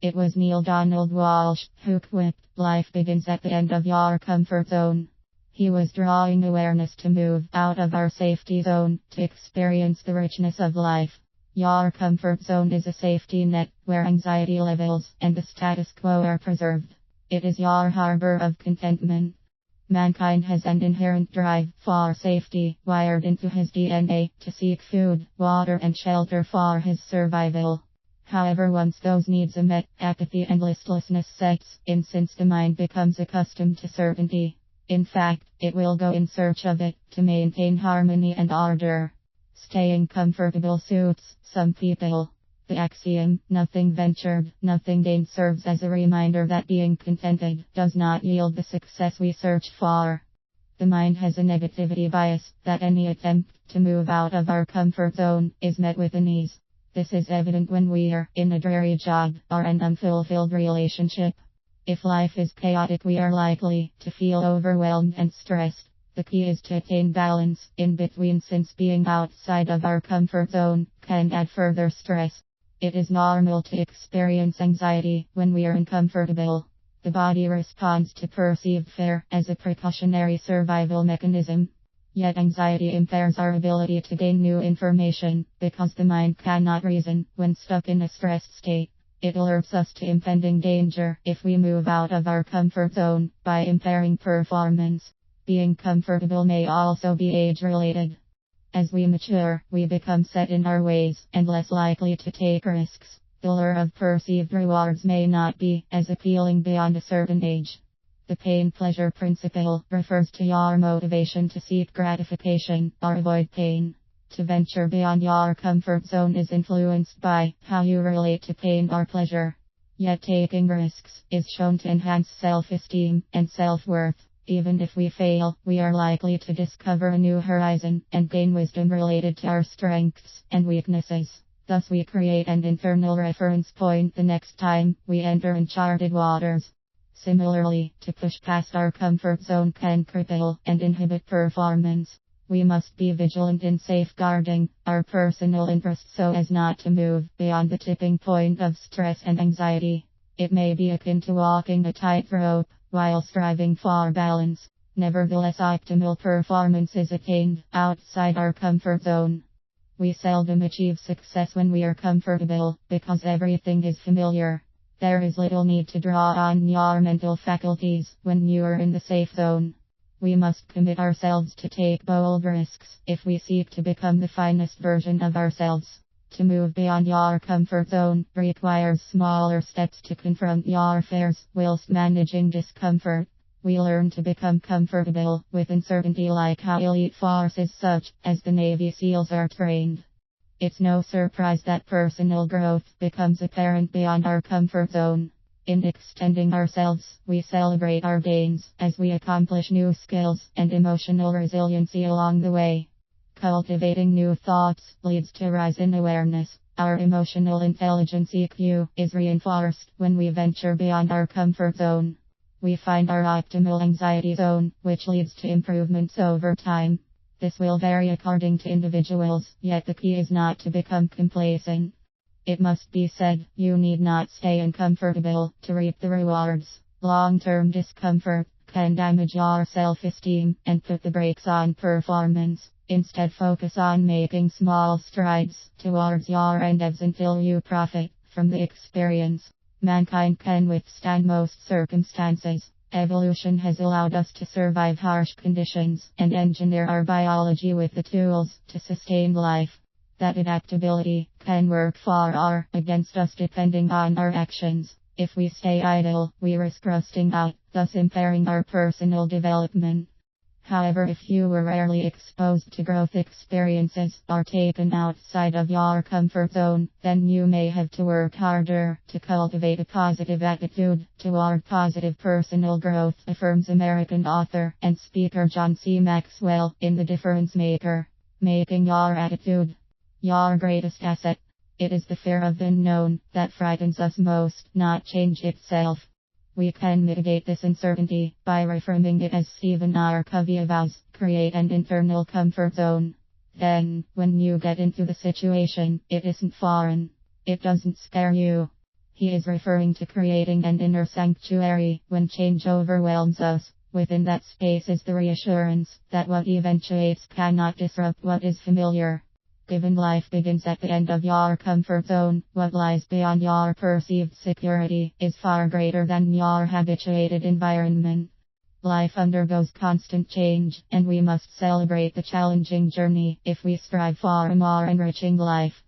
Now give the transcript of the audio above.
It was Neil Donald Walsh who quipped, "Life begins at the end of your comfort zone." He was drawing awareness to move out of our safety zone to experience the richness of life. Your comfort zone is a safety net where anxiety levels and the status quo are preserved. It is your harbor of contentment. Mankind has an inherent drive for safety wired into his DNA to seek food, water, and shelter for his survival. However, once those needs are met, apathy and listlessness sets in since the mind becomes accustomed to certainty. In fact, it will go in search of it to maintain harmony and order. Staying comfortable suits some people. The axiom, "nothing ventured, nothing gained," serves as a reminder that being contented does not yield the success we search for. The mind has a negativity bias that any attempt to move out of our comfort zone is met with unease. This is evident when we are in a dreary job or an unfulfilled relationship. If life is chaotic, we are likely to feel overwhelmed and stressed. The key is to attain balance in between, since being outside of our comfort zone can add further stress. It is normal to experience anxiety when we are uncomfortable. The body responds to perceived fear as a precautionary survival mechanism. Yet anxiety impairs our ability to gain new information because the mind cannot reason when stuck in a stressed state. It alerts us to impending danger if we move out of our comfort zone by impairing performance. Being comfortable may also be age-related. As we mature, we become set in our ways and less likely to take risks. The lure of perceived rewards may not be as appealing beyond a certain age. The pain-pleasure principle refers to your motivation to seek gratification or avoid pain. To venture beyond your comfort zone is influenced by how you relate to pain or pleasure. Yet taking risks is shown to enhance self-esteem and self-worth. Even if we fail, we are likely to discover a new horizon and gain wisdom related to our strengths and weaknesses. Thus we create an internal reference point the next time we enter uncharted waters. Similarly, to push past our comfort zone can cripple and inhibit performance. We must be vigilant in safeguarding our personal interests so as not to move beyond the tipping point of stress and anxiety. It may be akin to walking a tightrope while striving for balance. Nevertheless, optimal performance is attained outside our comfort zone. We seldom achieve success when we are comfortable because everything is familiar. There is little need to draw on your mental faculties when you are in the safe zone. We must commit ourselves to take bold risks if we seek to become the finest version of ourselves. To move beyond your comfort zone requires smaller steps to confront your fears whilst managing discomfort. We learn to become comfortable with uncertainty like how elite forces such as the Navy SEALs are trained. It's no surprise that personal growth becomes apparent beyond our comfort zone. In extending ourselves, we celebrate our gains as we accomplish new skills and emotional resiliency along the way. Cultivating new thoughts leads to a rise in awareness. Our emotional intelligence EQ is reinforced when we venture beyond our comfort zone. We find our optimal anxiety zone, which leads to improvements over time. This will vary according to individuals, yet the key is not to become complacent. It must be said, you need not stay uncomfortable to reap the rewards. Long-term discomfort can damage your self-esteem and put the brakes on performance. Instead, focus on making small strides towards your endeavors until you profit from the experience. Mankind can withstand most circumstances. Evolution has allowed us to survive harsh conditions and engineer our biology with the tools to sustain life. That adaptability can work for or against us depending on our actions. If we stay idle, we risk rusting out, thus impairing our personal development. However, if you were rarely exposed to growth experiences or taken outside of your comfort zone, then you may have to work harder to cultivate a positive attitude toward positive personal growth, affirms American author and speaker John C. Maxwell in The Difference Maker. Making your attitude your greatest asset. It is the fear of the unknown that frightens us most, not change itself. We can mitigate this uncertainty by reframing it as Stephen R. Covey vows, create an internal comfort zone. Then, when you get into the situation, it isn't foreign. It doesn't scare you. He is referring to creating an inner sanctuary when change overwhelms us. Within that space is the reassurance that what eventuates cannot disrupt what is familiar. Given life begins at the end of your comfort zone, what lies beyond your perceived security is far greater than your habituated environment. Life undergoes constant change, and we must celebrate the challenging journey if we strive for a more enriching life.